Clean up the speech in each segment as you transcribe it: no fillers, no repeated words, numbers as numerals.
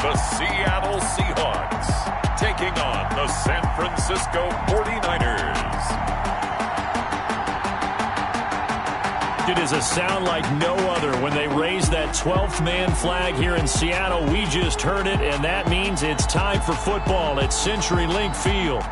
the Seattle Seahawks taking on the San Francisco 49ers. It is a sound like no other when they raise that 12th man flag here in Seattle. We just heard it, and that means it's time for football at CenturyLink Field.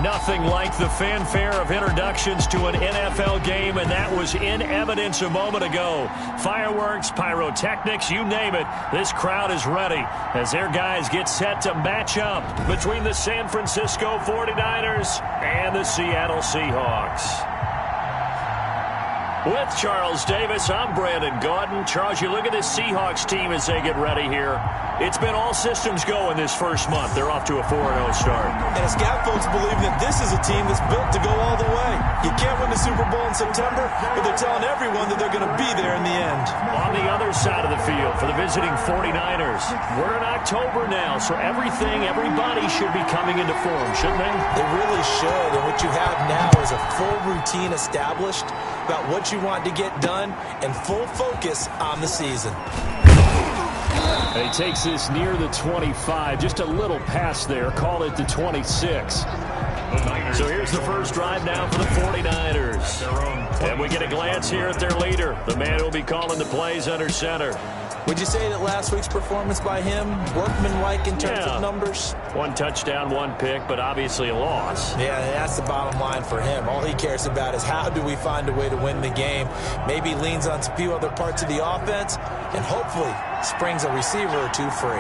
Nothing like the fanfare of introductions to an NFL game, and that was in evidence a moment ago. Fireworks, pyrotechnics, you name it. This crowd is ready as their guys get set to match up between the San Francisco 49ers and the Seattle Seahawks. With Charles Davis, I'm Brandon Gaudin. Charles, you look at this Seahawks team as they get ready here. It's been all systems go in this first month. They're off to a 4-0 start. And as Scout folks believe that this is a team that's built to go all the way. You can't win the Super Bowl in September, but they're telling everyone that they're going to be there in the end. On the other side of the field for the visiting 49ers, we're in October now, so everybody should be coming into form, shouldn't they? They really should, and what you have now is a full routine established about what you want to get done and full focus on the season. He takes this near the 25, just a little past there, call it the 26. So here's the first drive now for the 49ers. And we get a glance here at their leader, the man who will be calling the plays under center. Would you say that last week's performance by him, workmanlike in terms of numbers? One touchdown, one pick, but obviously a loss. Yeah, that's the bottom line for him. All he cares about is how do we find a way to win the game. Maybe leans on a few other parts of the offense, and hopefully springs a receiver or two free.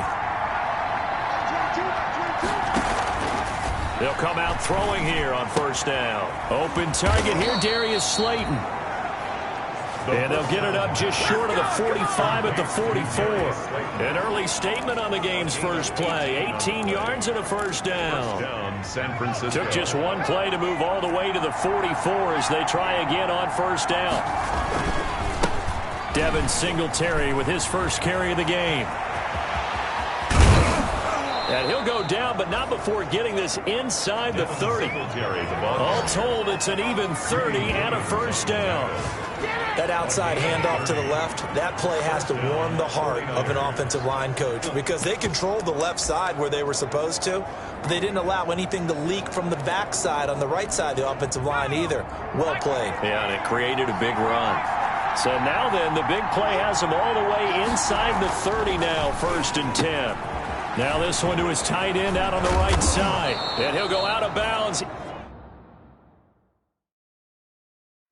They'll come out throwing here on first down. Open target here, Darius Slayton. And they'll get it up just short of the 45 at the 44. An early statement on the game's first play. 18 yards and a first down. San Francisco. Took just one play to move all the way to the 44 as they try again on first down. Devin Singletary with his first carry of the game. And he'll go down, but not before getting this inside the 30. All told, it's an even 30 and a first down. That outside handoff to the left, that play has to warm the heart of an offensive line coach because they controlled the left side where they were supposed to, but they didn't allow anything to leak from the backside on the right side of the offensive line either. Well played. Yeah, and it created a big run. So now then, the big play has them all the way inside the 30 now, 1st and 10. Now this one to his tight end out on the right side. And he'll go out of bounds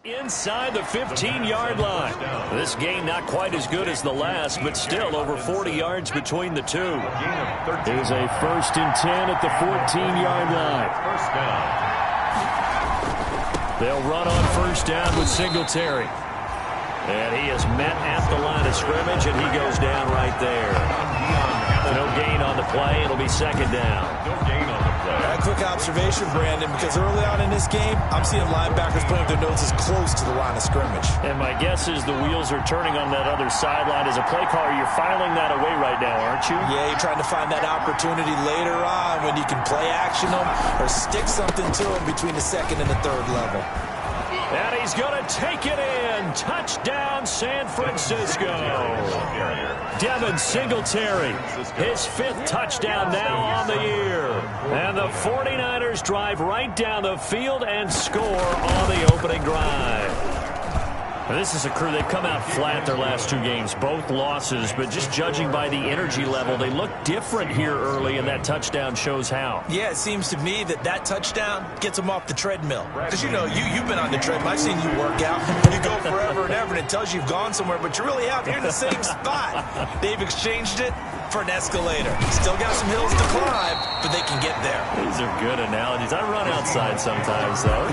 inside the 15-yard line. This gain not quite as good as the last, but still over 40 yards between the two. Here's a 1st and 10 at the 14-yard line. They'll run on first down with Singletary. And he is met at the line of scrimmage, and he goes down right there. No gain on the play. It'll be 2nd down. No gain on the play. A quick observation, Brandon, because early on in this game, I'm seeing linebackers putting their noses close to the line of scrimmage. And my guess is the wheels are turning on that other sideline. As a play caller, you're filing that away right now, aren't you? Yeah, you're trying to find that opportunity later on when you can play action them or stick something to them between the 2nd and the 3rd level. And he's going to take it in. Touchdown, San Francisco. Devin Singletary, his 5th touchdown now on the year. And the 49ers drive right down the field and score on the opening drive. Now, this is a crew, they've come out flat their last 2 games, both losses, but just judging by the energy level, they look different here early, and that touchdown shows how. Yeah, it seems to me that touchdown gets them off the treadmill. Because, you know, you've been on the treadmill. I've seen you work out. You go forever and ever, and it tells you you've gone somewhere, but you really have. You're in the same spot. They've exchanged it for an escalator. Still got some hills to climb, but they can get there. These are good analogies. I run outside sometimes, though.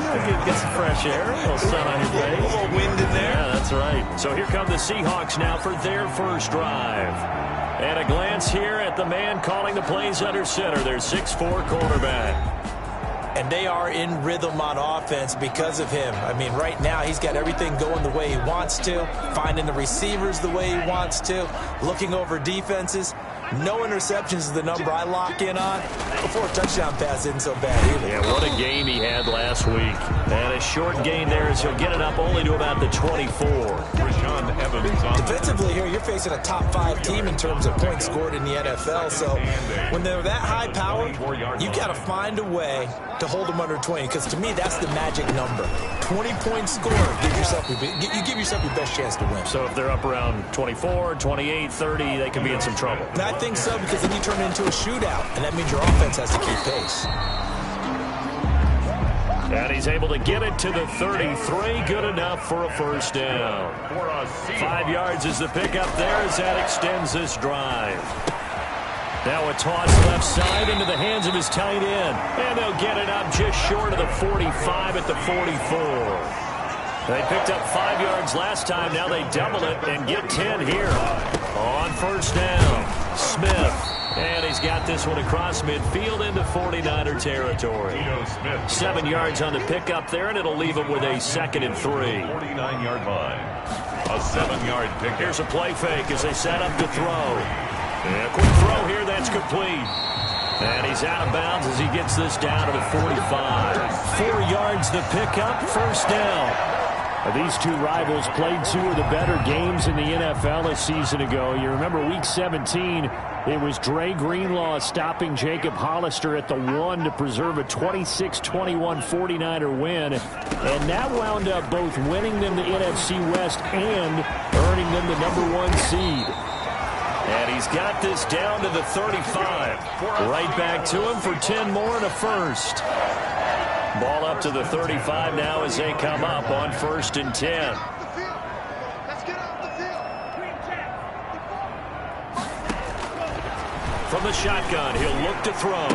Get some fresh air, a little sun on your face. A little wind in there. Yeah, that's right. So here come the Seahawks now for their first drive. And a glance here at the man calling the plays under center, their 6'4" quarterback. And they are in rhythm on offense because of him. I mean, right now he's got everything going the way he wants to, finding the receivers the way he wants to, looking over defenses. No interceptions is the number I lock in on. Before a touchdown pass isn't so bad either. Yeah, what a game he had last week. And a short gain there as he'll get it up only to about the 24. Spitfiya513's on Defensively here, you're facing a top 5 team in terms of points scored in the NFL. So when they're that high powered, you've got to find a way to hold them under 20. Because to me, that's the magic number. 20 points scored, you give yourself your best chance to win. So if they're up around 24, 28, 30, they could be in some trouble. And I think so, because then you turn it into a shootout, and that means your offense has to keep pace. And he's able to get it to the 33. Good enough for a first down. 5 yards is the pickup there as that extends this drive. Now a toss left side into the hands of his tight end. And they'll get it up just short of the 45 at the 44. They picked up 5 yards last time. Now they double it and get 10 here. On first down, Smith. And he's got this one across midfield into 49er territory. 7 yards on the pickup there, and it'll leave him with a 2nd and 3. 49-yard line. A 7-yard pickup. Here's a play fake as they set up to throw. And a quick throw here, that's complete. And he's out of bounds as he gets this down to the 45. 4 yards the pickup, first down. These two rivals played 2 of the better games in the NFL a season ago. You remember Week 17, it was Dre Greenlaw stopping Jacob Hollister at the 1 to preserve a 26-21 49er win. And that wound up both winning them the NFC West and earning them the #1 seed. And he's got this down to the 35. Right back to him for 10 more and a first. Ball up to the 35 now as they come up on 1st and 10. From the shotgun, he'll look to throw.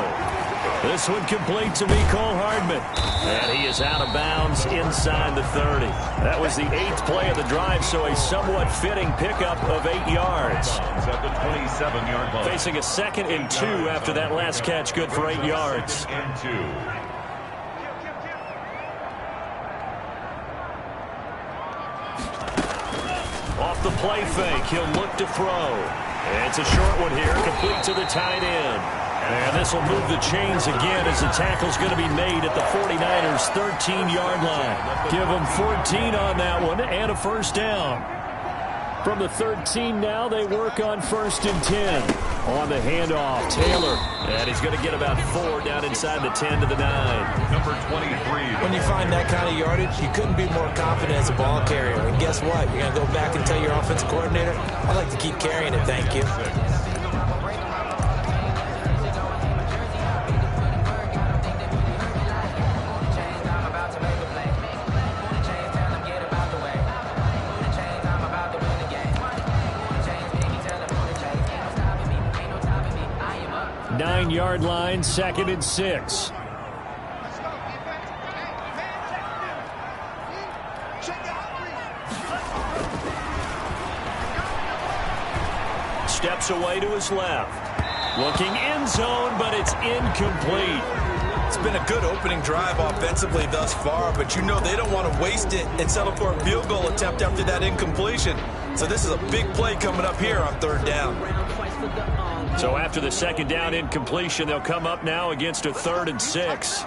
This one complete to Mecole Hardman. And he is out of bounds inside the 30. That was the 8th play of the drive, so a somewhat fitting pickup of 8 yards. At the 27-yard line. Facing a 2nd and 2 after that last catch, good for 8 yards. And 2. Off the play fake, he'll look to throw. And it's a short one here, complete to the tight end. And this will move the chains again as the tackle's going to be made at the 49ers' 13-yard line. Give them 14 on that one and a first down. From the 13 now, they work on 1st and 10. On the handoff, Taylor. And he's going to get about 4 down inside the 10 to the 9. Number 23. When you find that kind of yardage, you couldn't be more confident as a ball carrier. And guess what? You're going to go back and tell your offensive coordinator, I'd like to keep carrying it, thank you. Yard line, 2nd and 6. Steps away to his left. Looking end zone, but it's incomplete. It's been a good opening drive offensively thus far, but you know they don't want to waste it and settle for a field goal attempt after that incompletion. So this is a big play coming up here on 3rd down. So after the 2nd down incompletion, they'll come up now against a 3rd and 6.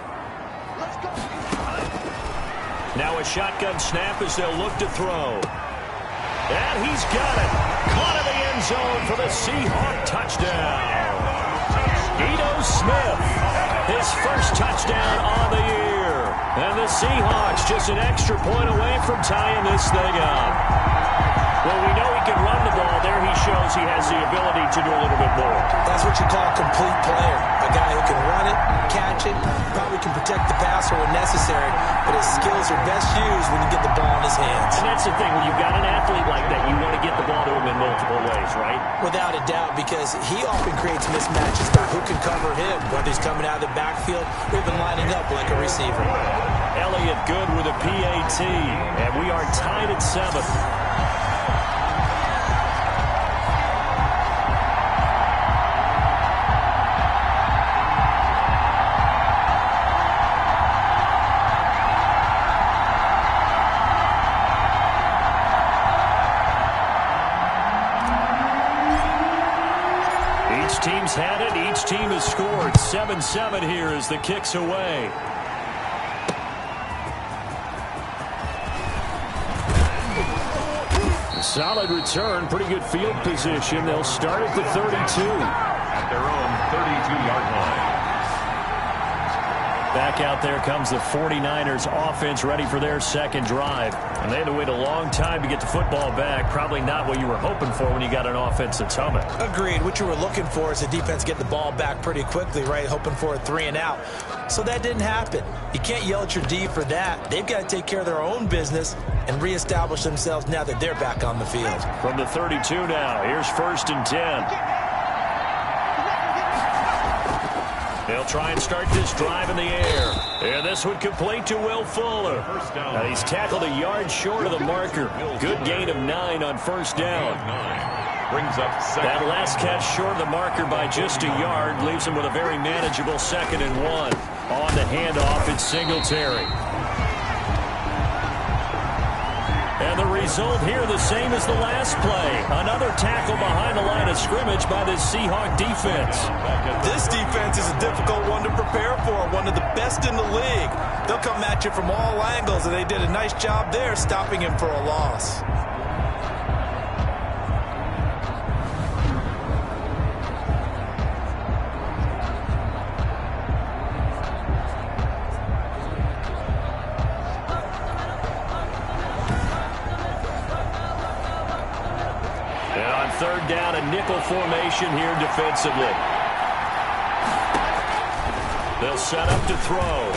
Now a shotgun snap as they'll look to throw. And he's got it. Caught in the end zone for the Seahawk touchdown. Ito Smith, his first touchdown on the year. And the Seahawks just an extra point away from tying this thing up. Well, we know he can run the ball. There he shows he has the ability to do a little bit more. That's what you call a complete player. A guy who can run it, catch it, probably can protect the passer when necessary, but his skills are best used when you get the ball in his hands. And that's the thing. When you've got an athlete like that, you want to get the ball to him in multiple ways, right? Without a doubt, because he often creates mismatches by who can cover him, whether he's coming out of the backfield or even lining up like a receiver. Elliott good with a PAT, and we are tied at 7. Each team's had it. Each team has scored. 7-7 here as the kick's away. Solid return, pretty good field position. They'll start at the 32. At their own 32-yard line. Back out there comes the 49ers offense ready for their second drive. And they had to wait a long time to get the football back. Probably not what you were hoping for when you got an offense that's humming. Agreed. What you were looking for is the defense get the ball back pretty quickly, right? Hoping for a 3-and-out. So that didn't happen. You can't yell at your D for that. They've got to take care of their own business and reestablish themselves now that they're back on the field. From the 32 now, here's 1st and 10. They'll try and start this drive in the air. And this would complete to Will Fuller. Now he's tackled a yard short of the marker. Good gain of 9 on 1st down. Brings up second. That last catch short of the marker by just a yard leaves him with a very manageable 2nd and 1. On the handoff, it's Singletary. And the result here the same as the last play. Another tackle behind the line of scrimmage by this Seahawk defense. This defense is a difficult one to prepare for, one of the best in the league. They'll come at you from all angles, and they did a nice job there stopping him for a loss. Third down, a nickel formation here defensively. They'll set up to throw.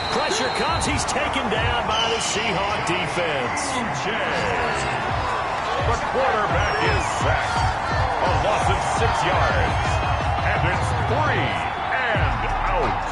Pressure comes. He's taken down by the Seahawk defense. The quarterback is sacked. A loss of 6 yards. And it's 3 and out.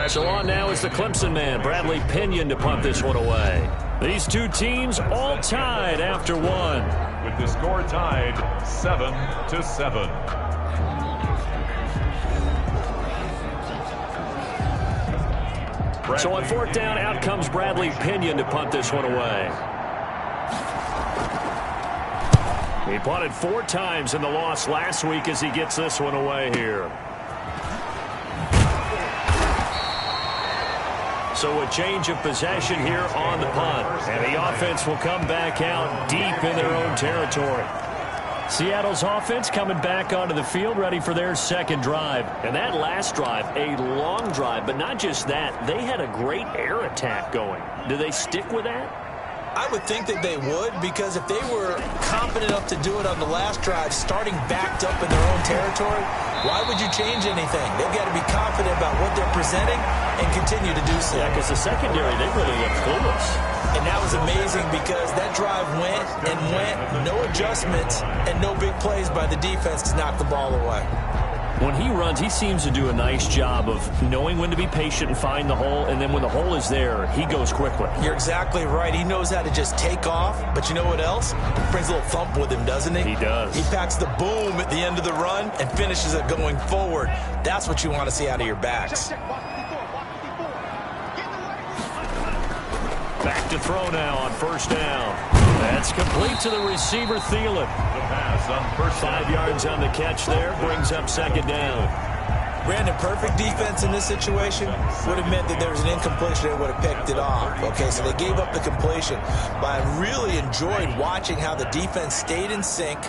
So on now is the Clemson man, Bradley Pinion, to punt this one away. These two teams all tied after one. With the score tied 7-7. So on 4th down, out comes Bradley Pinion to punt this one away. He punted 4 times in the loss last week as he gets this one away here. So a change of possession here on the punt. And the offense will come back out deep in their own territory. Seattle's offense coming back onto the field, ready for their second drive. And that last drive, a long drive, but not just that. They had a great air attack going. Do they stick with that? I would think that they would, because if they were confident enough to do it on the last drive, starting backed up in their own territory, why would you change anything? They've got to be confident about what they're presenting and continue to do so. Yeah, because the secondary, they really looked clueless. And that was amazing because that drive went and went, no adjustments, and no big plays by the defense to knock the ball away. When he runs, he seems to do a nice job of knowing when to be patient and find the hole, and then when the hole is there, he goes quickly. You're exactly right. He knows how to just take off, but you know what else? Brings a little thump with him, doesn't he? He does. He packs the boom at the end of the run and finishes it going forward. That's what you want to see out of your backs. Back to throw now on 1st down. That's complete to the receiver, Thielen. The pass on 1st down. 5 yards on the catch there, brings up 2nd down. Brandon, perfect defense in this situation would have meant that there was an incompletion and would have picked it off. Okay, so they gave up the completion. But I really enjoyed watching how the defense stayed in sync,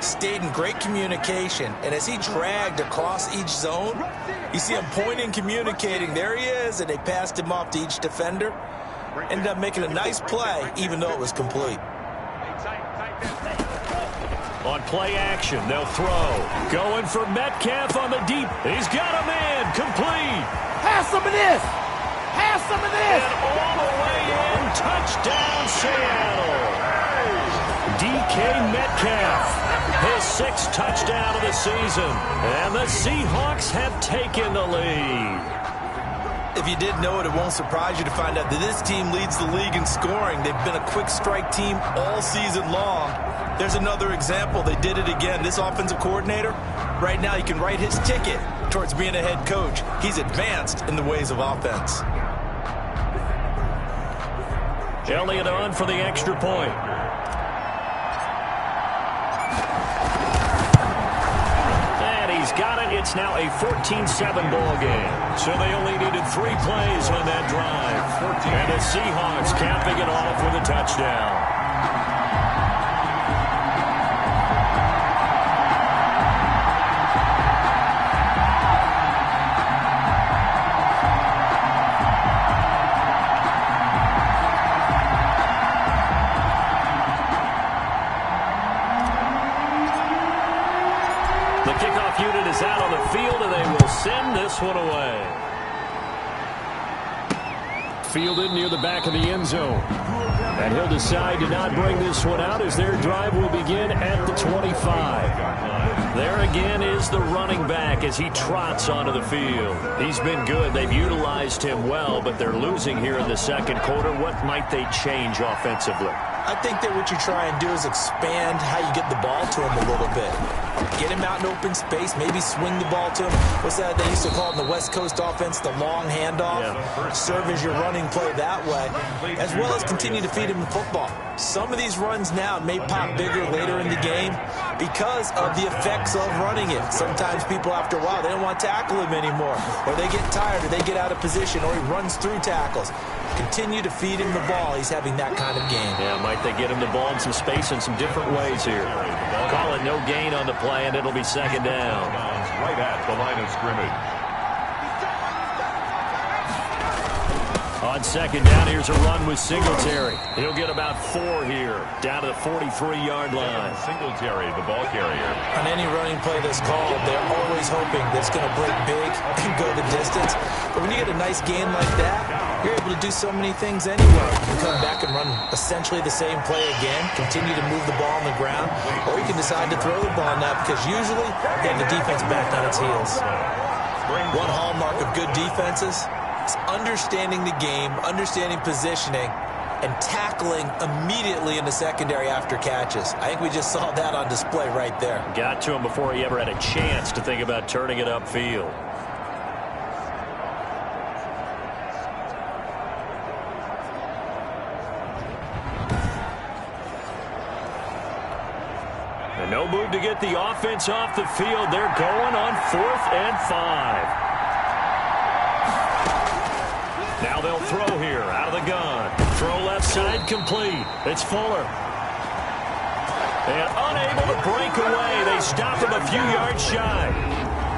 stayed in great communication, and as he dragged across each zone, you see him pointing, communicating. There he is, and they passed him off to each defender. Ended up making a nice play, even though it was complete. On play action, they'll throw. Going for Metcalf on the deep. He's got a man. Complete. Have some of this. Have some of this. And all the way in. Touchdown, Seattle. DK Metcalf. His 6th touchdown of the season. And the Seahawks have taken the lead. If you didn't know it, it won't surprise you to find out that this team leads the league in scoring. They've been a quick strike team all season long. There's another example. They did it again. This offensive coordinator, right now, he can write his ticket towards being a head coach. He's advanced in the ways of offense. Elliott on for the extra point. And he's got it. It's now a 14-7 ball game. So they only needed 3 plays on that drive. And the Seahawks capping it off with a touchdown. Unit is out on the field, and they will send this one away. Fielded near the back of the end zone. And he'll decide to not bring this one out as their drive will begin at the 25. There again is the running back as he trots onto the field. He's been good. They've utilized him well, but they're losing here in the second quarter. What might they change offensively? I think that what you try and do is expand how you get the ball to him a little bit. Get him out in open space, maybe swing the ball to him. What's that they used to call in the West Coast offense, the long handoff? Yeah. Serve as your running play that way, as well as continue to feed him the football. Some of these runs now may pop bigger later in the game because of the effects of running it. Sometimes people, after a while, they don't want to tackle him anymore, or they get tired, or they get out of position, or he runs through tackles. Continue to feed him the ball. He's having that kind of game. Yeah, might they get him the ball in some space in some different ways here. Call it no gain on the play, and it'll be second down. Right at the line of scrimmage. On second down, here's a run with Singletary. He'll get about 4 here, down to the 43-yard line. Singletary, the ball carrier. On any running play that's called, they're always hoping that it's going to break big and go the distance. But when you get a nice game like that, you're able to do so many things anyway. You can come back and run essentially the same play again, continue to move the ball on the ground, or you can decide to throw the ball now because usually they have the defense back on its heels. One hallmark of good defenses is understanding the game, understanding positioning, and tackling immediately in the secondary after catches. I think we just saw that on display right there. Got to him before he ever had a chance to think about turning it upfield. And no move to get the offense off the field. They're going on 4th and 5. Now they'll throw here out of the gun. Throw left side complete. It's Fuller. And unable to break away. They stop him a few yards shy.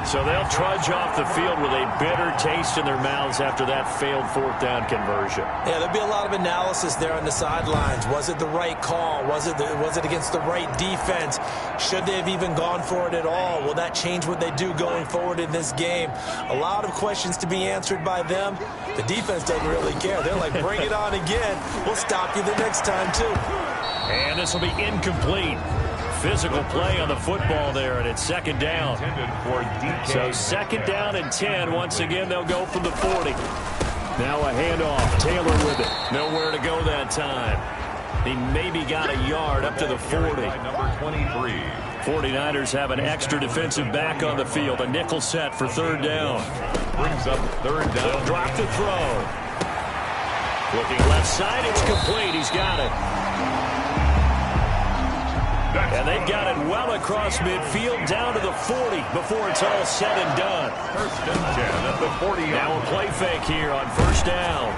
So they'll trudge off the field with a bitter taste in their mouths after that failed 4th down conversion. Yeah, there'll be a lot of analysis there on the sidelines. Was it the right call? Was it against the right defense? Should they have even gone for it at all? Will that change what they do going forward in this game? A lot of questions to be answered by them. The defense doesn't really care. They're like, bring it on again. We'll stop you the next time, too. And this will be incomplete. Physical play on the football there, and it's second down. So second down and 10. Once again, they'll go from the 40. Now a handoff. Taylor with it. Nowhere to go that time. He maybe got a yard up to the 40. Number 23. 49ers have an extra defensive back on the field. A nickel set for third down. Brings up third down. They'll drop the throw. Looking left side. It's complete. He's got it. And they've got it well across midfield down to the 40 before it's all said and done. First and 10 at the 40. Now a play fake here on first down.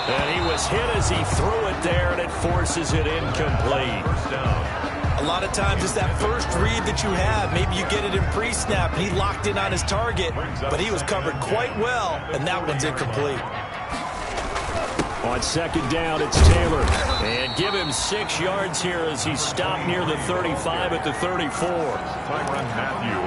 And he was hit as he threw it there, and it forces it incomplete. First down. A lot of times it's that first read that you have. Maybe you get it in pre-snap, and he locked in on his target, but he was covered quite well, and that one's incomplete. On second down, it's Taylor. And give him 6 yards here as he stopped near the 35 at the 34.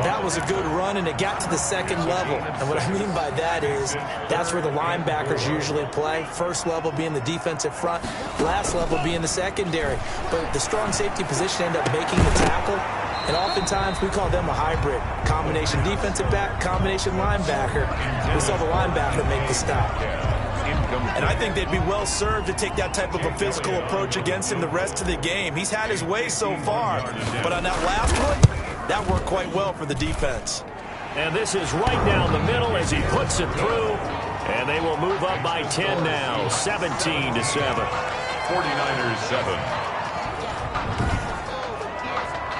That was a good run, and it got to the second level. And what I mean by that is that's where the linebackers usually play. First level being the defensive front, last level being the secondary. But the strong safety position ended up making the tackle. And oftentimes we call them a hybrid. Combination defensive back, combination linebacker. We saw the linebacker make the stop. And I think they'd be well served to take that type of a physical approach against him the rest of the game. He's had his way so far, but on that last one, that worked quite well for the defense. And this is right down the middle as he puts it through. And they will move up by 10 now, 17-7. 49ers 7.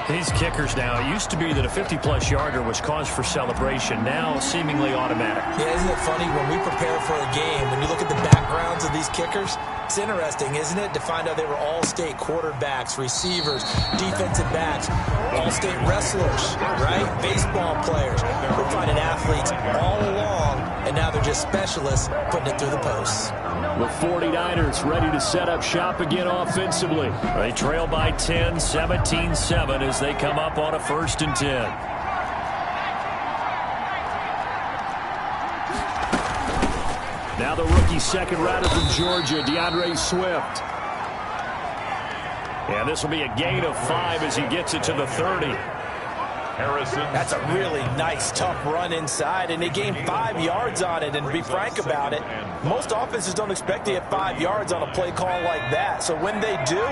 These kickers now, it used to be that a 50-plus yarder was cause for celebration, now seemingly automatic. Yeah, isn't it funny when we prepare for a game, when you look at the backgrounds of these kickers, it's interesting, isn't it, to find out they were all-state quarterbacks, receivers, defensive backs, all-state wrestlers, right? Baseball players. We're finding athletes all along, and now they're just specialists putting it through the posts. The 49ers ready to set up shop again offensively. They trail by 10, 17-7 as they come up on a 1st and 10. Now the rookie second rounder from Georgia, DeAndre Swift. And this will be a gain of 5 as he gets it to the 30. Harrison. That's a really nice, tough run inside, and they gained 5 yards on it. And to be frank about it, most offenses don't expect to get 5 yards on a play call like that. So when they do,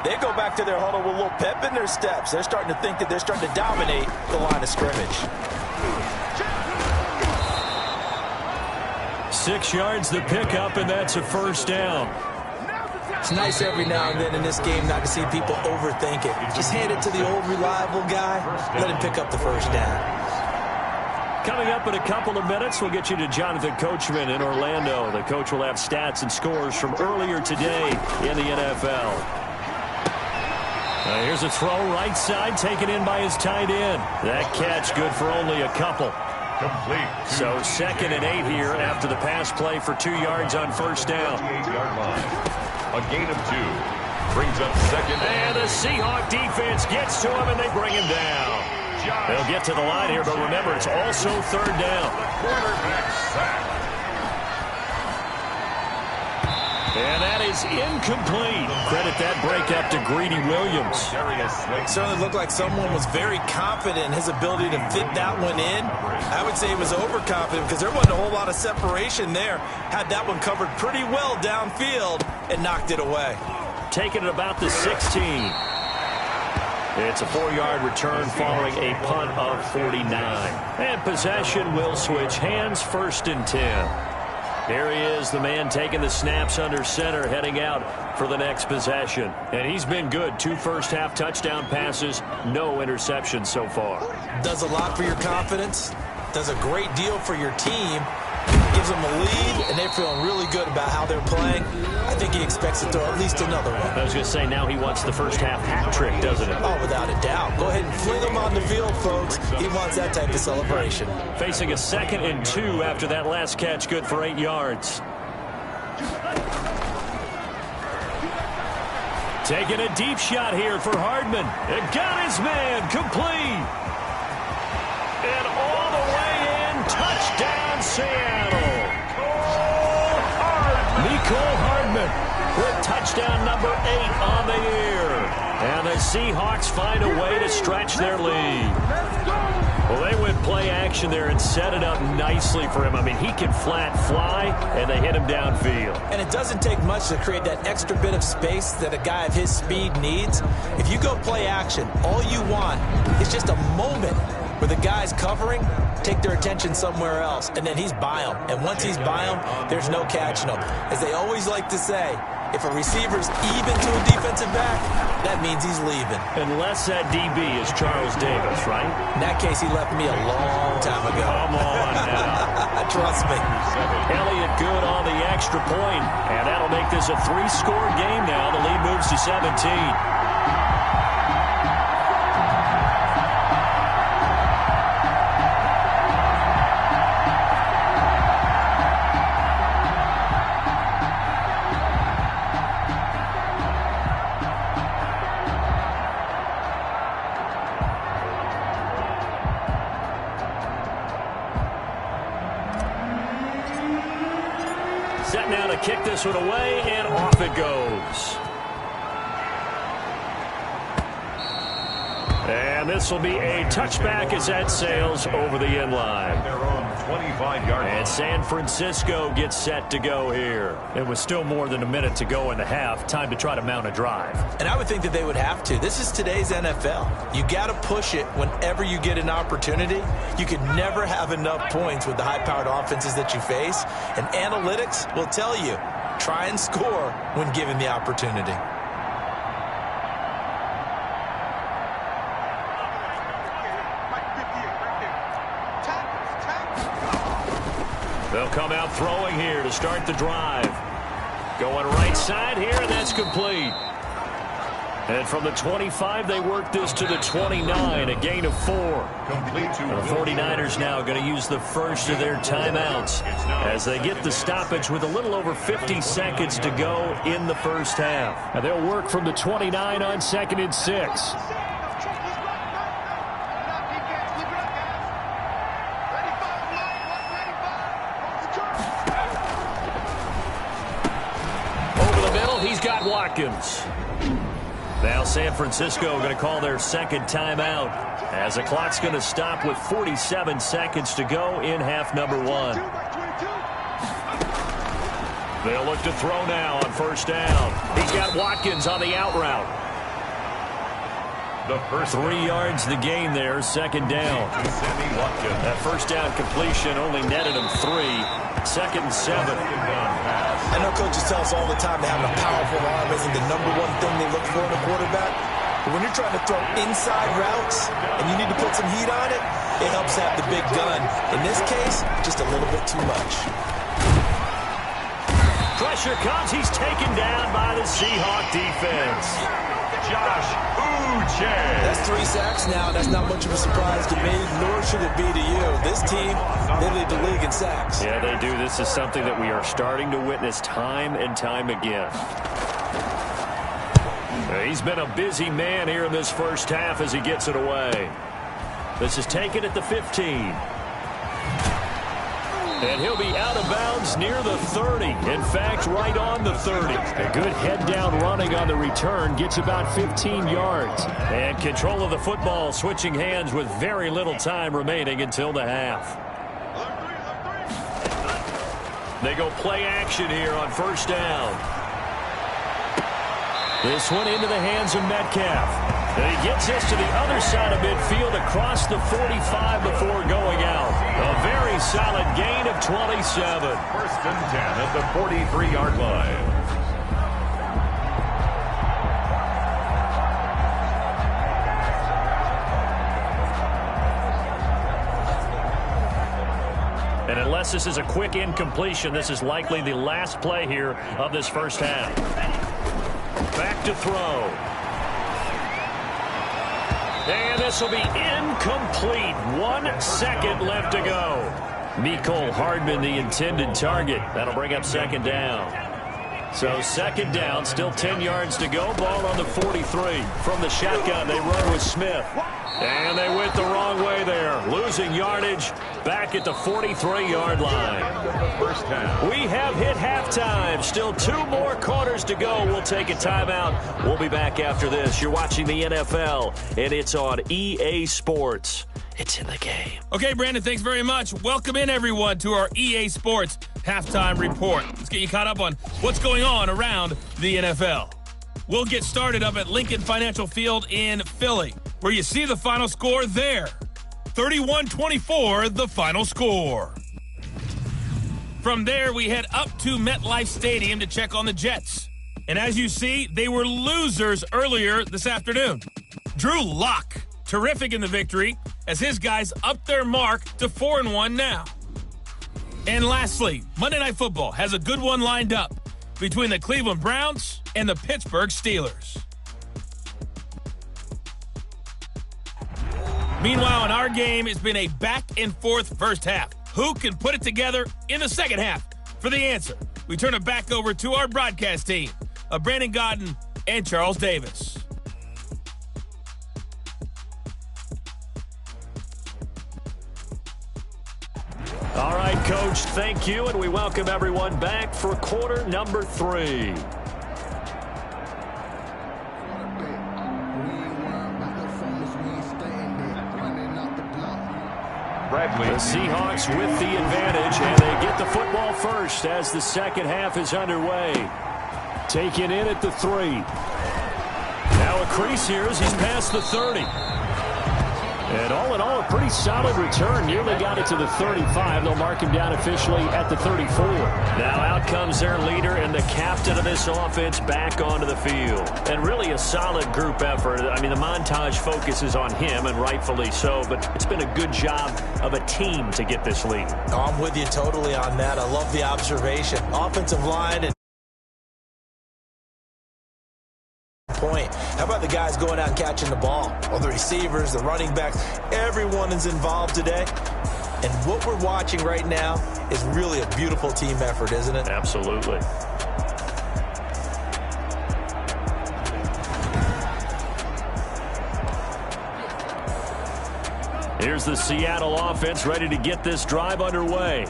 they go back to their huddle with a little pep in their steps. They're starting to think that they're starting to dominate the line of scrimmage. 6 yards the pickup, and that's a 1st down. It's nice every now and then in this game not to see people overthink it. Just hand it to the old reliable guy. Let him pick up the 1st down. Coming up in a couple of minutes, we'll get you to Jonathan Coachman in Orlando. The coach will have stats and scores from earlier today in the NFL. Here's a throw right side taken in by his tight end. That catch good for only a couple. Complete. So 2nd and 8 here after the pass play for 2 yards on 1st down. 8-yard line. A gain of 2. Brings up 2nd. And the Seahawk defense gets to him, and they bring him down. They'll get to the line here, but remember, it's also 3rd down. Quarterback sack. And that is incomplete. Credit that break up to Greedy Williams. It certainly looked like someone was very confident in his ability to fit that one in. I would say he was overconfident because there wasn't a whole lot of separation there. Had that one covered pretty well downfield and knocked it away. Taking it about the 16. It's a 4-yard return following a punt of 49. And possession will switch hands, 1st and 10. Here he is, the man taking the snaps under center, heading out for the next possession. And he's been good. 2 first-half touchdown passes, no interceptions so far. Does a lot for your confidence. Does a great deal for your team. Gives them a lead, and they're feeling really good about how they're playing. I think he expects to throw at least another one. I was going to say, now he wants the first-half hat trick, doesn't it? Oh, without a doubt. Go ahead and fling him on the field, folks. He wants that type of celebration. Facing a 2nd and 2 after that last catch, good for 8 yards. Taking a deep shot here for Hardman. It got his man complete. And all the way in, touchdown Seattle. Mecole Hardman with touchdown number 8 on the year. And the Seahawks find a way to stretch their lead. Well, they went play action there and set it up nicely for him. I mean, he can flat fly, and they hit him downfield. And it doesn't take much to create that extra bit of space that a guy of his speed needs. If you go play action, all you want is just a moment where the guys covering take their attention somewhere else, and then he's by them. And once he's by them, there's no catching them. As they always like to say, if a receiver's even to a defensive back, that means he's leaving. Unless that DB is Charles Davis, right? In that case, he left me a long time ago. Come on now. Trust me. Elliott good on the extra point, and that'll make this a 3-score game now. The lead moves to 17. Set now to kick this one away, and off it goes. And this will be a touchback as that sails over the end line. Their own 25-yard line. And San Francisco gets set to go here. It was still more than a minute to go in the half. Time to try to mount a drive. And I would think that they would have to. This is today's NFL. You got to push it whenever you get an opportunity. You can never have enough points with the high-powered offenses that you face. And analytics will tell you, try and score when given the opportunity. They'll come out throwing here to start the drive. Going right side here, and that's complete. And from the 25, they work this to the 29, a gain of 4. And the 49ers now going to use the first of their timeouts as they get the stoppage with a little over 50 seconds to go in the first half. And they'll work from the 29 on 2nd and 6. He's got Watkins. Now San Francisco going to call their second timeout as the clock's going to stop with 47 seconds to go in half number 1. They'll look to throw now on first down. He's got Watkins on the out route. The first 3 yards the gain there, second down. That first down completion only netted him 3. 2nd and 7. I know coaches tell us all the time that having a powerful arm isn't the #1 thing they look for in a quarterback. But when you're trying to throw inside routes and you need to put some heat on it, it helps have the big gun. In this case, just a little bit too much. Pressure comes. He's taken down by the Seahawk defense. Josh Uche. That's 3 sacks now. That's not much of a surprise to me, nor should it be to you. This team, they lead the league in sacks. Yeah, they do. This is something that we are starting to witness time and time again. He's been a busy man here in this first half as he gets it away. This is taken at the 15. And he'll be out of bounds near the 30. In fact, right on the 30. A good head-down running on the return gets about 15 yards. And control of the football switching hands with very little time remaining until the half. They go play action here on first down. This one into the hands of Metcalf. And he gets this to the other side of midfield across the 45 before going out. A very solid gain of 27. 1st and 10 at the 43-yard line. And unless this is a quick incompletion, this is likely the last play here of this first half. Back to throw. And this will be incomplete. 1 second left to go. Mecole Hardman, the intended target. That'll bring up second down. So second down, still 10 yards to go. Ball on the 43. From the shotgun, they run with Smith. And they went the wrong way there. Losing yardage back at the 43-yard line. First half. We have hit halftime. Still 2 more quarters to go. We'll take a timeout. We'll be back after this. You're watching the NFL, and it's on EA Sports. It's in the game. Okay, Brandon, thanks very much. Welcome in, everyone, to our EA Sports Halftime Report. Let's get you caught up on what's going on around the NFL. We'll get started up at Lincoln Financial Field in Philly, where you see the final score there. 31-24, the final score. From there, we head up to MetLife Stadium to check on the Jets. And as you see, they were losers earlier this afternoon. Drew Lock, terrific in the victory, as his guys up their mark to 4-1 now. And lastly, Monday Night Football has a good one lined up between the Cleveland Browns and the Pittsburgh Steelers. Meanwhile, in our game, it's been a back-and-forth first half. Who can put it together in the second half? For the answer, we turn it back over to our broadcast team of Brandon Godden and Charles Davis. All right, Coach, thank you, and we welcome everyone back for quarter number 3. Bradley. The Seahawks with the advantage, and they get the football first as the second half is underway. Taken in at the 3. Now a crease here as he's past the 30. And all in all, a pretty solid return. Nearly got it to the 35. They'll mark him down officially at the 34. Now out comes their leader and the captain of this offense back onto the field. And really a solid group effort. I mean, the montage focuses on him, and rightfully so, but it's been a good job of a team to get this lead. Oh, I'm with you totally on that. I love the observation. Offensive line and point. How about the guys going out and catching the ball? Well, the receivers, the running backs, everyone is involved today. And what we're watching right now is really a beautiful team effort, isn't it? Absolutely. Here's the Seattle offense ready to get this drive underway.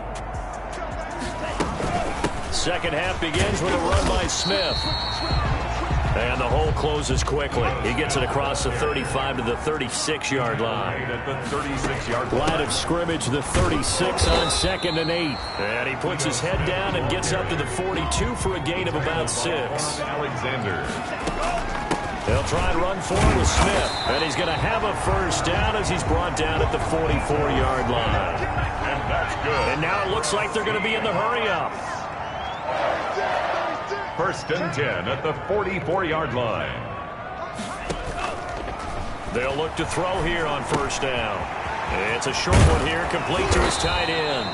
Second half begins with a run by Smith. And the hole closes quickly. He gets it across the 35 to the 36-yard line. At the 36-yard Line of scrimmage, the 36 on 2nd and 8. And he puts his head down and gets up to the 42 for a gain of about 6. Alexander. They'll try and run forward with Smith. And he's going to have a first down as he's brought down at the 44-yard line. And that's good. And now it looks like they're going to be in the hurry-up. 1st and 10 at the 44-yard line. They'll look to throw here on 1st down. It's a short one here, complete to his tight end.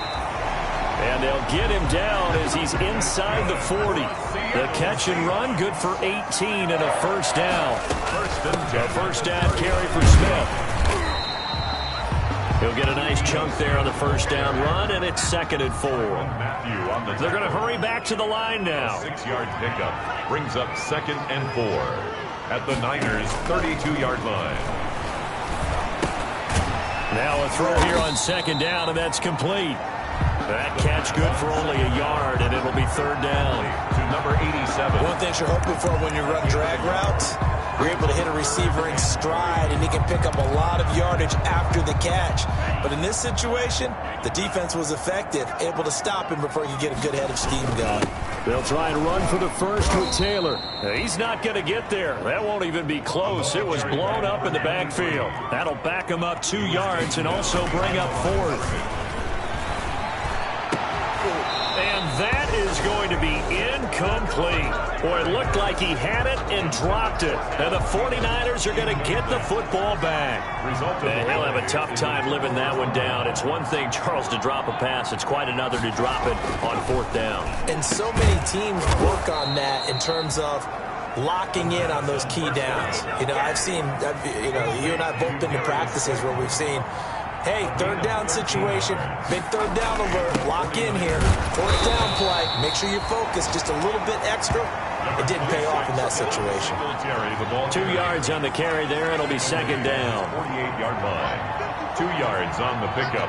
And they'll get him down as he's inside the 40. The catch and run, good for 18 and a first down. 1st and 10. A first down carry for Smith. He'll get a nice chunk there on the first down run, and it's 2nd and 4. Matthew on the They're going to hurry back to the line now. 6-yard pickup brings up 2nd and 4 at the Niners' 32-yard line. Now a throw here on 2nd down, and that's complete. That catch good for only a yard, and it'll be 3rd down. To number 87. One thing you're hoping for when you run drag routes, you're able to hit a receiver in stride, and he can pick up a lot of yardage after the catch. But in this situation, the defense was effective, able to stop him before he could get a good head of steam going. They'll try and run for the first with Taylor. He's not going to get there. That won't even be close. It was blown up in the backfield. That'll back him up 2 yards and also bring up 4th. And that is going to be incomplete. Boy, it looked like he had it and dropped it. And the 49ers are going to get the football back. And he'll have a tough time living that one down. It's one thing, Charles, to drop a pass. It's quite another to drop it on 4th down. And so many teams work on that in terms of locking in on those key downs. You know, I've seen, you and I both been to practices where we've seen, hey, 3rd down situation, big 3rd down alert, lock in here, 4th down play, make sure you focus just a little bit extra. It didn't pay off in that situation. 2 yards on the carry there, it'll be 2nd down. 48-yard line. 2 yards on the pickup.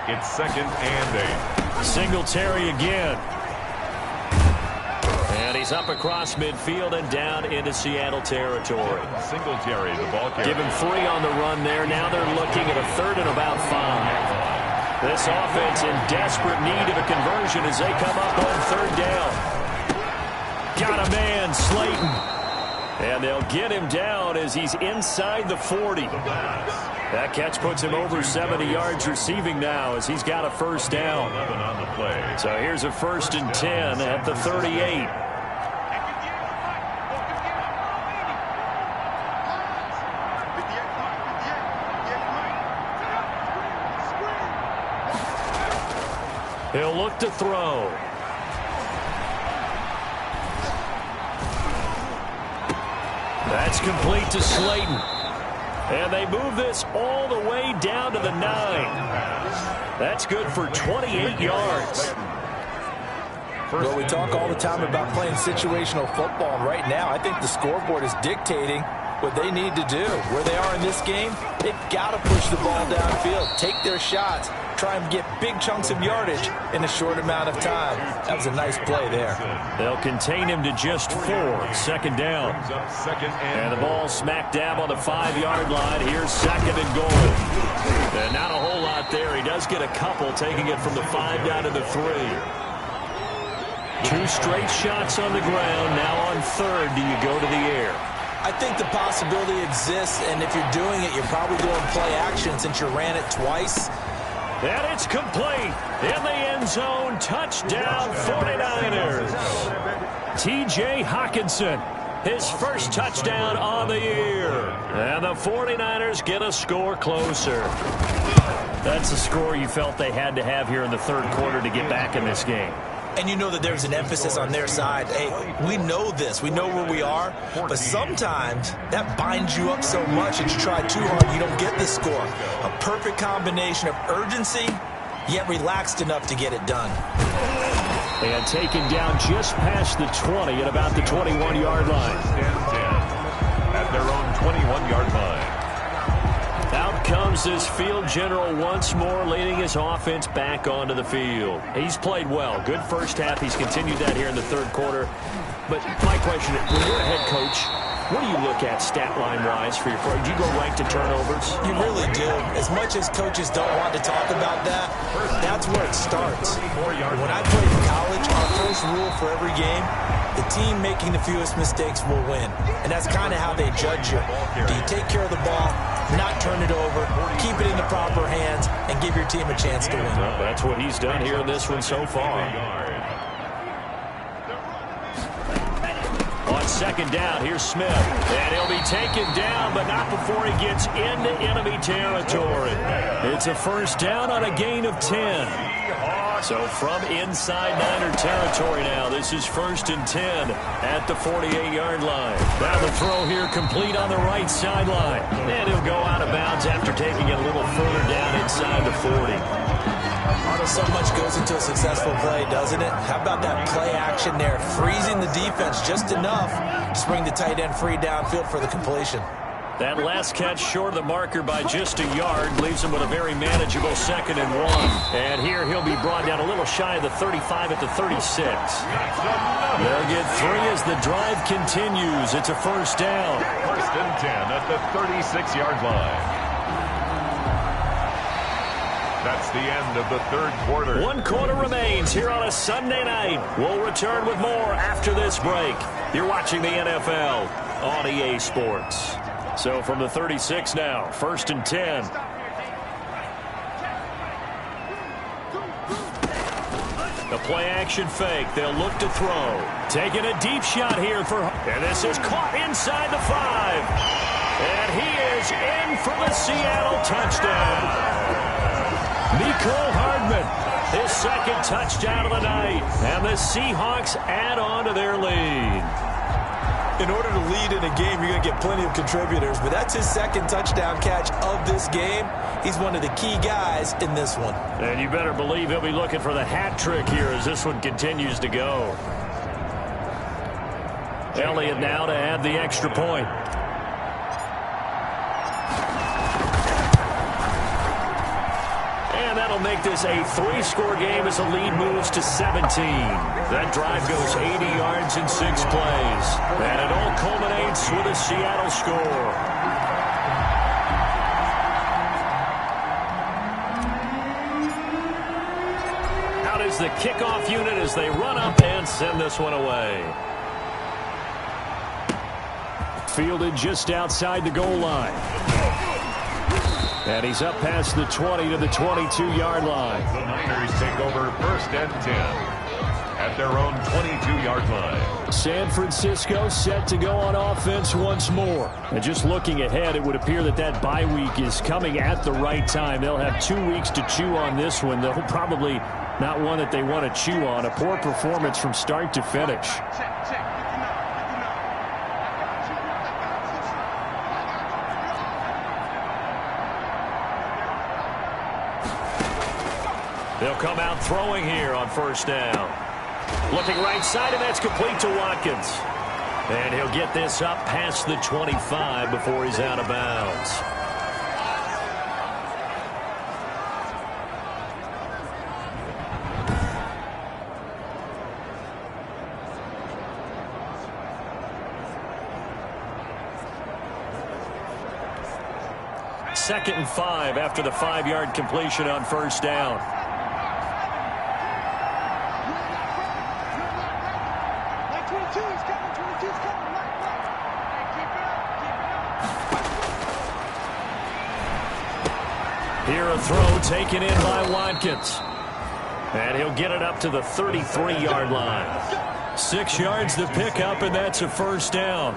It's 2nd and 8. Singletary again. And he's up across midfield and down into Seattle territory. Singletary, the ball carrier. Give him 3 on the run there. Now they're looking at a 3rd and about 5. This offense in desperate need of a conversion as they come up on 3rd down. Got a man, Slayton. And they'll get him down as he's inside the 40. That catch puts him over 70 yards receiving now as he's got a first down. 11 on the play. So here's a 1st and 10 at the 38. He'll look to throw. That's complete to Slayton. And they move this all the way down to the 9. That's good for 28 yards. Well, we talk all the time about playing situational football. And right now, I think the scoreboard is dictating what they need to do. Where they are in this game, they've got to push the ball downfield, take their shots, try and get big chunks of yardage in a short amount of time. That was a nice play there. They'll contain him to just 4. 2nd down. And the ball smack dab on the 5-yard line. Here's 2nd and goal. And not a whole lot there. He does get a couple, taking it from the 5 down to the 3. 2 straight shots on the ground. Now on 3rd, do you go to the air? I think the possibility exists, and if you're doing it, you're probably doing play action since you ran it twice. And it's complete. In the end zone, touchdown 49ers. T.J. Hawkinson, his first touchdown on the year. And the 49ers get a score closer. That's a score you felt they had to have here in the third quarter to get back in this game. And you know that there's an emphasis on their side. Hey, we know this. We know where we are. But sometimes that binds you up so much that you try too hard, you don't get the score. A perfect combination of urgency, yet relaxed enough to get it done. And taken down just past the 20 at about the 21-yard line. At their own 21-yard line. Out comes this field general once more, leading his offense back onto the field. He's played well. Good first half. He's continued that here in the third quarter. But my question is, when you're a head coach, what do you look at stat line-wise for your program? Do you go right to turnovers? You really do. As much as coaches don't want to talk about that, that's where it starts. When I played in college, our first rule for every game, the team making the fewest mistakes will win. And that's kind of how they judge you. Do you take care of the ball, not turn it over, keep it in the proper hands, and give your team a chance to win? Well, that's what he's done here in this one so far. On second down, here's Smith. And he'll be taken down, but not before he gets into enemy territory. It's a first down on a gain of 10. So from inside Niner territory now, this is 1st and 10 at the 48-yard line. Now the throw here complete on the right sideline. And he'll go out of bounds after taking it a little further down inside the 40. So much goes into a successful play, doesn't it? How about that play action there, freezing the defense just enough to bring the tight end free downfield for the completion. That last catch short of the marker by just a yard leaves him with a very manageable 2nd and 1. And here he'll be brought down a little shy of the 35 at the 36. They'll get 3 as the drive continues. It's a first down. 1st and 10 at the 36-yard line. That's the end of the third quarter. 1 quarter remains here on a Sunday night. We'll return with more after this break. You're watching the NFL on EA Sports. So from the 36 now, 1st and 10. The play action fake. They'll look to throw. Taking a deep shot here for, and this is caught inside the 5. And he is in for the Seattle touchdown. Mecole Hardman, his 2nd touchdown of the night. And the Seahawks add on to their lead. In order to lead in a game, you're going to get plenty of contributors, but that's his 2nd touchdown catch of this game. He's one of the key guys in this one. And you better believe he'll be looking for the hat trick here as this one continues to go. Elliott now to add the extra point. And that'll make this a 3-score game as the lead moves to 17. That drive goes 80 yards in 6 plays. And it all culminates with a Seattle score. Out is the kickoff unit as they run up and send this one away. Fielded just outside the goal line. And he's up past the 20 to the 22-yard line. The Niners take over 1st and 10 at their own 22-yard line. San Francisco set to go on offense once more. And just looking ahead, it would appear that that bye week is coming at the right time. They'll have 2 weeks to chew on this one. They'll probably not one that they want to chew on. A poor performance from start to finish. They'll come out throwing here on 1st down. Looking right side, and that's complete to Watkins. And he'll get this up past the 25 before he's out of bounds. Second and 5 after the 5-yard completion on 1st down. Here a throw taken in by Watkins. And he'll get it up to the 33-yard line. 6 yards to pick up, and that's a first down.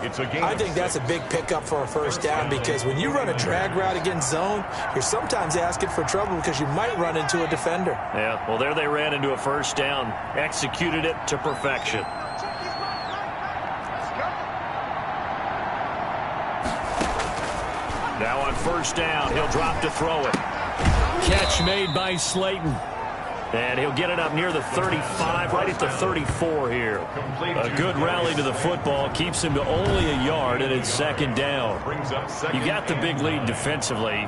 I think that's a big pickup for a first down because when you run a drag route against zone, you're sometimes asking for trouble because you might run into a defender. Yeah, well, there they ran into a first down. Executed it to perfection. Now on first down, he'll drop to throw it. Catch made by Slayton. And he'll get it up near the 35, right at the 34 here. A good rally to the football, keeps him to only a yard, and it's second down. You got the big lead defensively,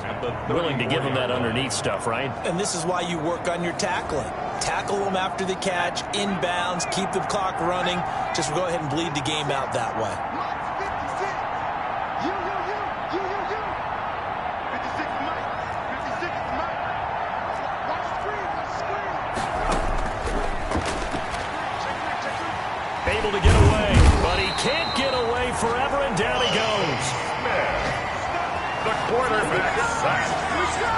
willing to give him that underneath stuff, right? And this is why you work on your tackling. Tackle them after the catch, inbounds, keep the clock running. Just go ahead and bleed the game out that way. Able to get away, but he can't get away forever, and down he goes. The quarterback sacked.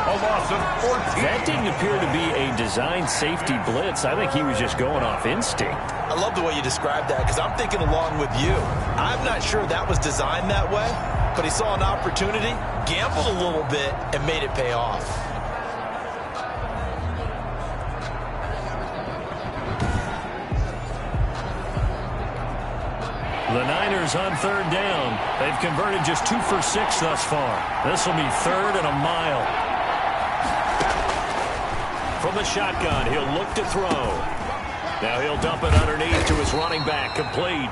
A loss of 14. That didn't appear to be a design safety blitz. I think he was just going off instinct. I love the way you described that because I'm thinking along with you. I'm not sure that was designed that way, but he saw an opportunity, gambled a little bit, and made it pay off. The Niners on third down. They've converted just 2 for 6 thus far. This will be third and a mile. From the shotgun, he'll look to throw. Now he'll dump it underneath to his running back, complete.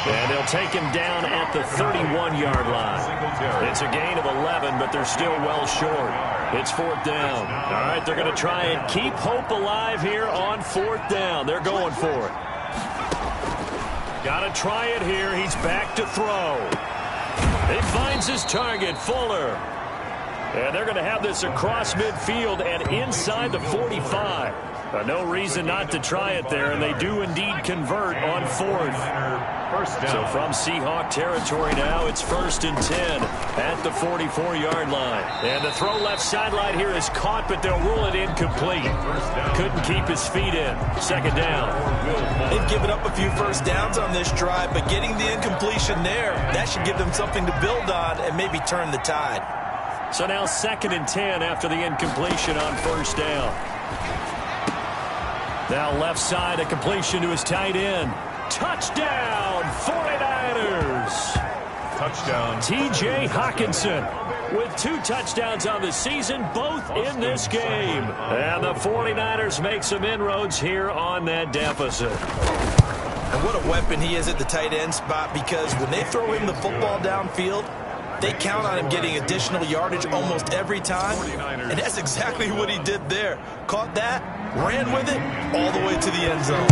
And they'll take him down at the 31-yard line. It's a gain of 11, but they're still well short. It's fourth down. All right, they're going to try and keep hope alive here on fourth down. They're going for it. Got to try it here. He's back to throw. He finds his target, Fuller. And they're going to have this across midfield and inside the 45. No reason not to try it there, and they do indeed convert on fourth. So from Seahawk territory now, it's 1st and 10 at the 44-yard line. And the throw left sideline here is caught, but they'll rule it incomplete. Couldn't keep his feet in. Second down. They've given up a few first downs on this drive, but getting the incompletion there, that should give them something to build on and maybe turn the tide. So now 2nd and 10 after the incompletion on first down. Now left side, a completion to his tight end. Touchdown, 49ers. Touchdown. T.J. Hawkinson with 2 touchdowns on the season, both in this game. And the 49ers make some inroads here on that deficit. And what a weapon he is at the tight end spot, because when they throw him the football downfield, they count on him getting additional yardage almost every time. And that's exactly what he did there. Caught that, ran with it, all the way to the end zone.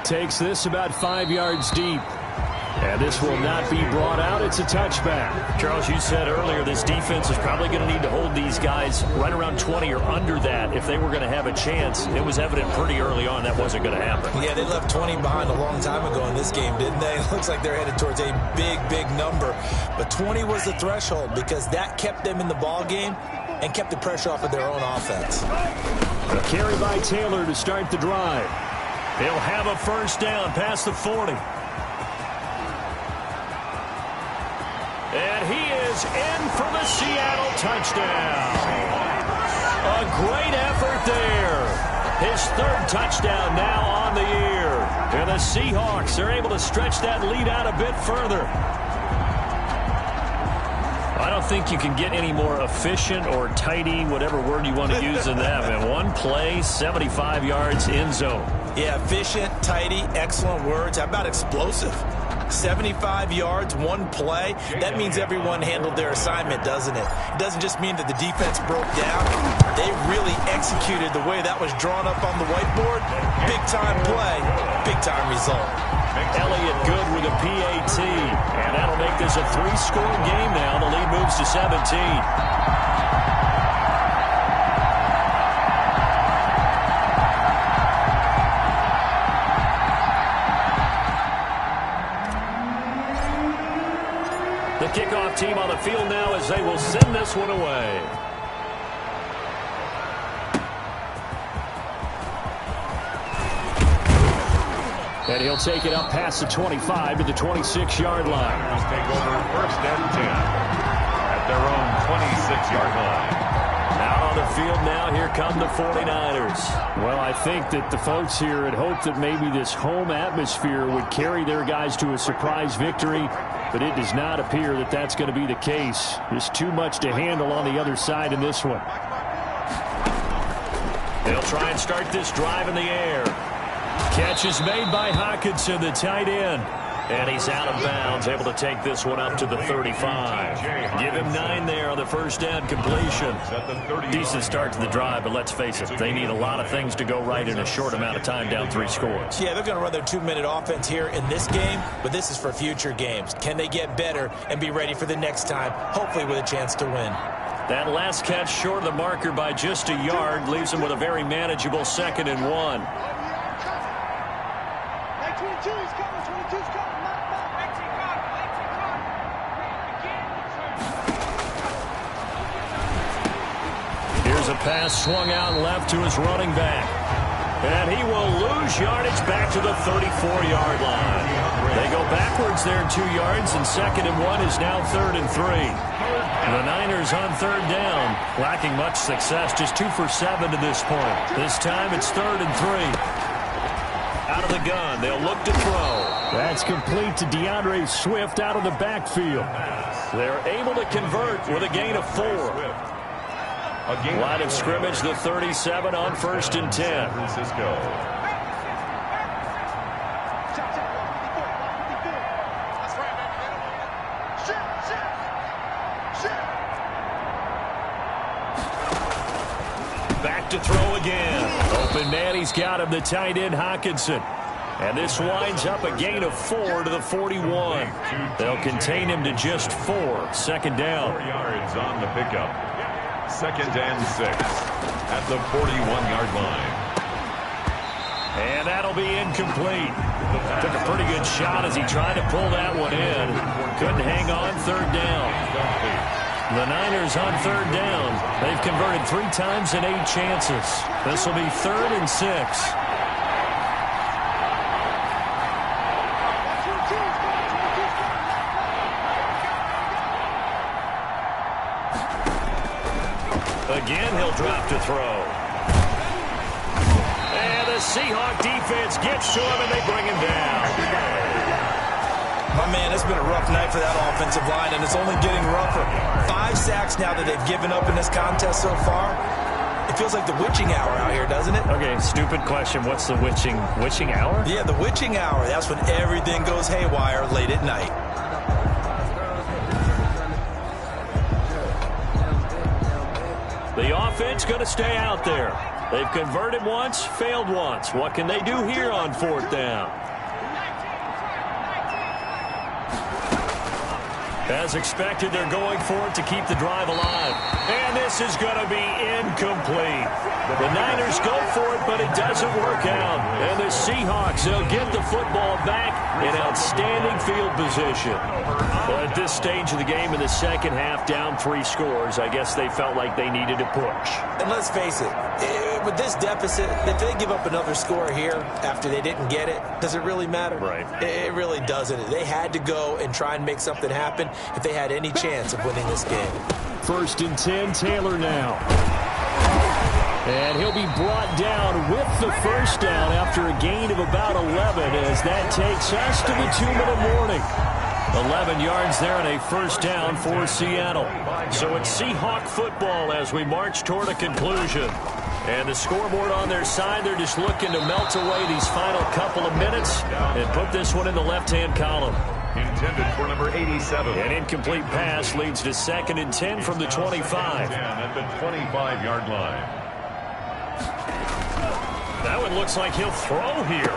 Takes this about 5 yards deep. And this will not be brought out. It's a touchback. Charles, you said earlier this defense is probably going to need to hold these guys right around 20 or under that if they were going to have a chance. It was evident pretty early on that wasn't going to happen. Yeah, they left 20 behind a long time ago in this game, didn't they? It looks like they're headed towards a big, big number. But 20 was the threshold because that kept them in the ball game and kept the pressure off of their own offense. A carry by Taylor to start the drive. He'll have a first down past the 40. And he is in for the Seattle touchdown. A great effort there. His 3rd touchdown now on the year. And the Seahawks are able to stretch that lead out a bit further. I don't think you can get any more efficient or tidy, whatever word you want to use in that. Man, 1 play, 75 yards in zone. Yeah, efficient, tidy, excellent words. How about explosive? 75 yards, 1 play. That means everyone handled their assignment, doesn't it? It doesn't just mean that the defense broke down. They really executed the way that was drawn up on the whiteboard. Big-time play, big-time result. Elliott good with a PAT. And that'll make this a 3-score game now. The lead moves to 17. The kickoff team on the field now as they will send this one away. And he'll take it up past the 25 to the 26-yard line. Let's take over 1st and 10 at their own 26-yard line. Out on the field now, here come the 49ers. Well, I think that the folks here had hoped that maybe this home atmosphere would carry their guys to a surprise victory, but it does not appear that that's going to be the case. There's too much to handle on the other side in this one. They'll try and start this drive in the air. Catch is made by Hockenson, the tight end. And he's out of bounds, able to take this one up to the 35. Give him 9 there on the first down completion. Decent start to the drive, but let's face it, they need a lot of things to go right in a short amount of time, down 3 scores. Yeah, they're going to run their 2-minute offense here in this game, but this is for future games. Can they get better and be ready for the next time, hopefully with a chance to win? That last catch short of the marker by just a yard leaves them with a very manageable 2nd and 1. Here's a pass swung out left to his running back. And he will lose yardage back to the 34-yard line. They go backwards there 2 yards, and 2nd and 1 is now 3rd and 3. The Niners on 3rd down, lacking much success, just 2 for 7 to this point. This time it's 3rd and 3. Out of the gun, they'll look to throw. That's complete to DeAndre Swift out of the backfield. They're able to convert with a gain of 4. Line of scrimmage, the 37 on 1st and 10. Francisco. Back to throw again. Open man, he's got him, the tight end Hockenson. And this winds up a gain of 4 to the 41. They'll contain him to just 4. 2nd down. 4 yards on the pickup. 2nd and 6 at the 41-yard line. And that'll be incomplete. Took a pretty good shot as he tried to pull that one in. Couldn't hang on. 3rd down. The Niners on 3rd down. They've converted 3 times in 8 chances. This will be 3rd and 6. Again, he'll drop to throw. And the Seahawk defense gets to him, and they bring him down. My man, it's been a rough night for that offensive line, and it's only getting rougher. 5 sacks now that they've given up in this contest so far. It feels like the witching hour out here, doesn't it? Okay, stupid question. What's the witching hour? Yeah, the witching hour. That's when everything goes haywire late at night. The offense going to stay out there. They've converted once, failed once. What can they do here on 4th down? As expected, they're going for it to keep the drive alive. And this is going to be incomplete. The Niners go for it, but it doesn't work out. And the Seahawks, they'll get the football back in outstanding field position. Well, at this stage of the game in the 2nd half, down 3 scores, I guess they felt like they needed to push. And let's face it, with this deficit, if they give up another score here after they didn't get it, does it really matter? Right. It really doesn't. They had to go and try and make something happen if they had any chance of winning this game. 1st and 10, Taylor now. And he'll be brought down with the 1st down after a gain of about 11 as that takes us to the 2-minute warning. 11 yards there on a 1st down for Seattle. So it's Seahawk football as we march toward a conclusion. And the scoreboard on their side, they're just looking to melt away these final couple of minutes and put this one in the left-hand column. Intended for number 87. An incomplete pass leads to 2nd and 10 from the 25. At the 25-yard line. That one looks like he'll throw here.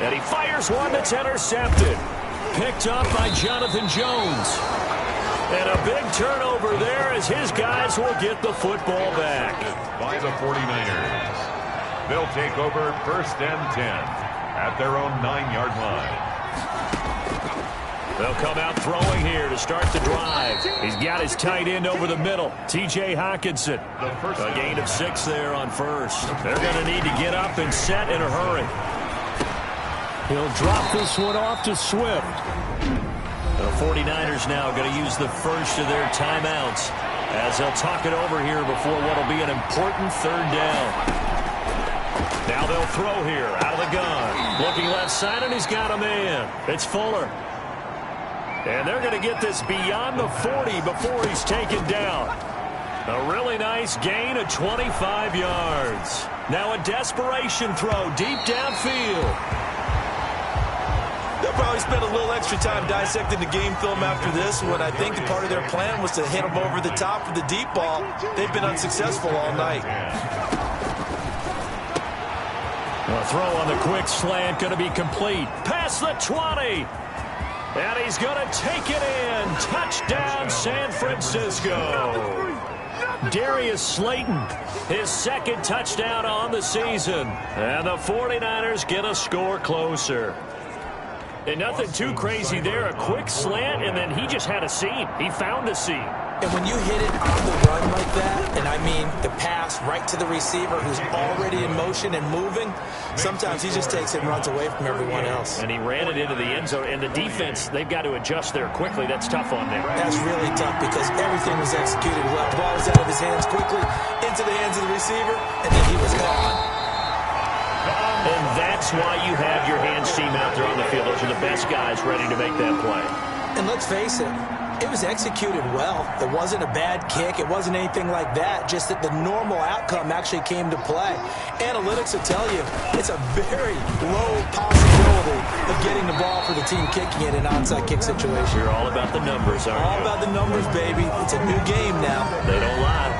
And he fires one that's intercepted. Picked up by Jonathan Jones. And a big turnover there as his guys will get the football back. By the 49ers. They'll take over 1st and 10 at their own 9-yard line. They'll come out throwing here to start the drive. He's got his tight end over the middle, T.J. Hockenson. A gain of 6 there on first. They're going to need to get up and set in a hurry. He'll drop this one off to Swift. The 49ers now going to use the first of their timeouts as they'll talk it over here before what will be an important third down. Now they'll throw here out of the gun. Looking left side, and he's got a man. It's Fuller. And they're going to get this beyond the 40 before he's taken down. A really nice gain of 25 yards. Now a desperation throw deep downfield. They'll probably spend a little extra time dissecting the game film after this one. I think part of their plan was to hit him over the top with the deep ball. They've been unsuccessful all night. A throw on the quick slant going to be complete. Past the 20. And he's going to take it in. Touchdown, San Francisco. Darius Slayton, his second touchdown on the season. And the 49ers get a score closer. And nothing too crazy there. A quick slant, and then he just had a seam. He found a seam. And when you hit it on the run like that, and I mean the pass right to the receiver who's already in motion and moving, sometimes he just takes it and runs away from everyone else. And he ran it into the end zone. And the defense, they've got to adjust there quickly. That's tough on them. That's really tough because everything was executed well. Ball was out of his hands quickly, into the hands of the receiver, and then he was gone. And that's why you have your hands team out there on the field. Those are the best guys ready to make that play. And let's face it, it was executed well. It wasn't a bad kick. It wasn't anything like that. Just that the normal outcome actually came to play. Analytics will tell you it's a very low possibility of getting the ball for the team kicking it in an onside kick situation. You're all about the numbers, aren't you? All about the numbers, baby. It's a new game now. They don't lie.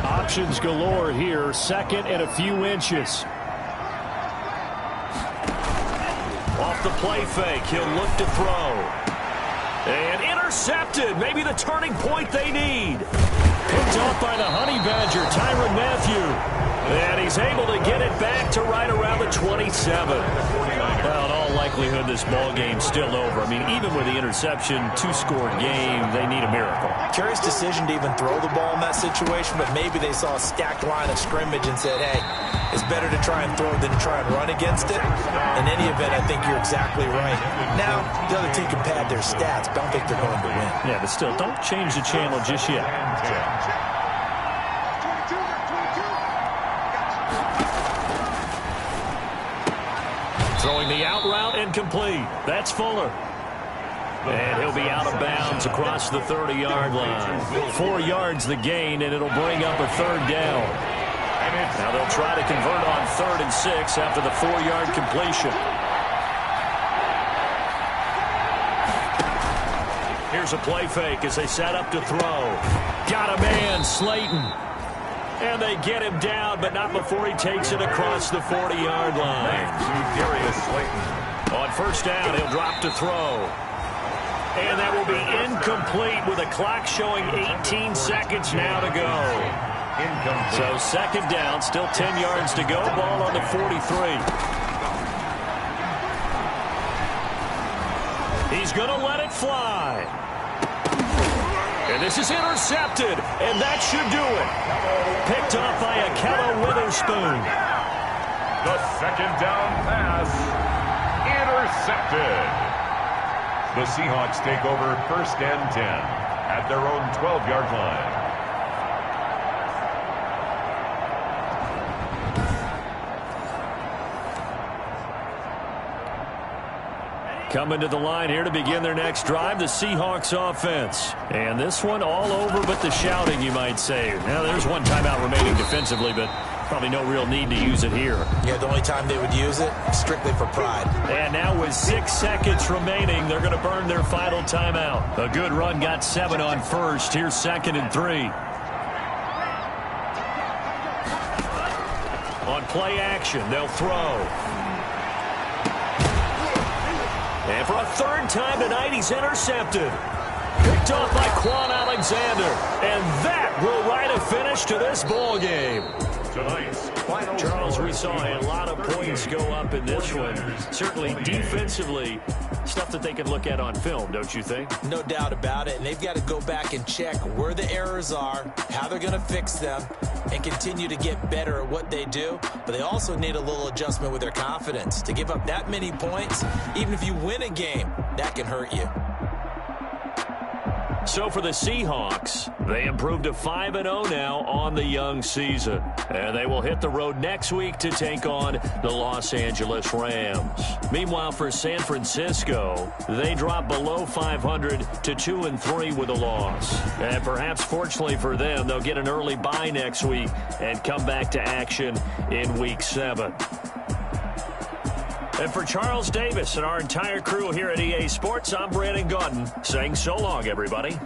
Options galore here. Second and a few inches. Off the play fake, he'll look to throw. And intercepted. Maybe the turning point they need. Picked off by the Honey Badger, Tyrann Mathieu. And he's able to get it back to right around the 27. Well, in all likelihood, this ball game's still over. I mean, even with the interception, 2-score game, they need a miracle. Curious decision to even throw the ball in that situation, but maybe they saw a stacked line of scrimmage and said, hey, it's better to try and throw than to try and run against it. In any event, I think you're exactly right. Now, the other team can pad their stats, but I don't think they're going to win. Yeah, but still, don't change the channel just yet. Throwing the out route incomplete. That's Fuller. And he'll be out of bounds across the 30-yard line. 4 yards the gain, and it'll bring up a third down. Now they'll try to convert on 3rd and 6 after the 4-yard completion. Here's a play fake as they set up to throw. Got a man, Slayton. And they get him down, but not before he takes it across the 40-yard line. Darius Slayton. On first down, he'll drop to throw. And that will be incomplete with a clock showing 18 seconds now to go. So second down, still 10 yards to go. Ball on the 43. He's going to let it fly. And this is intercepted, and that should do it. Picked off by Akella Witherspoon. The second down pass, intercepted. The Seahawks take over 1st and 10 at their own 12-yard line. Coming to the line here to begin their next drive, the Seahawks offense. And this one all over but the shouting, you might say. Now, there's one timeout remaining defensively, but probably no real need to use it here. Yeah, the only time they would use it, strictly for pride. And now with 6 seconds remaining, they're going to burn their final timeout. A good run got 7 on first. Here's 2nd and 3. On play action, they'll throw. And for a 3rd time tonight, he's intercepted. Picked off by Quan Alexander. And that will write a finish to this ball game. tonight's final Charles, score. we saw a lot of points go up in this one. Certainly defensively, stuff that they can look at on film, don't you think? No doubt about it. And they've got to go back and check where the errors are, how they're going to fix them, and continue to get better at what they do. But they also need a little adjustment with their confidence. To give up that many points, even if you win a game, that can hurt you. So for the Seahawks, they improved to 5-0 now on the young season. And they will hit the road next week to take on the Los Angeles Rams. Meanwhile, for San Francisco, they drop below 500 to 2-3 with a loss. And perhaps fortunately for them, they'll get an early bye next week and come back to action in Week 7. And for Charles Davis and our entire crew here at EA Sports, I'm Brandon Gaudin saying so long, everybody.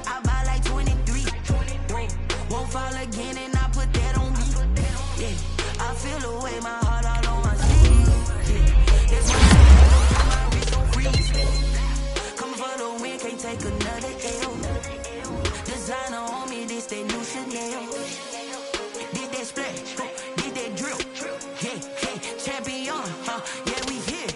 I buy like 23. Won't fall again and I put that on me. Yeah, I feel the way my heart all on my sleeve. Yeah, that's why my wrist on freeze. Coming for the win, can't take another L. Designer on me, this that new Chanel. Did that splash, did that drill. Yeah, champion, yeah, we here.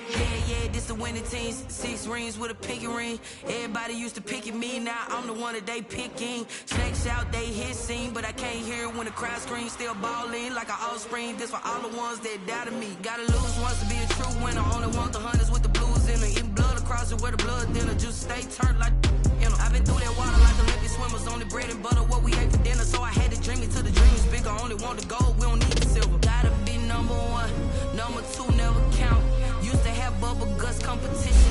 Yeah, this the winning teams. 6 rings with a pinky ring. Everybody used to picking me, now I'm the one that they picking. Snakes out, they hit scene, but I can't hear it when the crowd screams. Still balling like an offspring. This for all the ones that doubted me. Gotta lose once to be a true winner. Only want the hunters with the blues in it. Eating blood across it where the blood dinner. Just stay turned like, you know. I've been through that water like Olympic swimmers. Only bread and butter, what we ate for dinner. So I had to dream it till the dream is bigger. Only want the gold, we don't need the silver. Gotta be number 1, number 2 never count. Used to have bubble guts competition.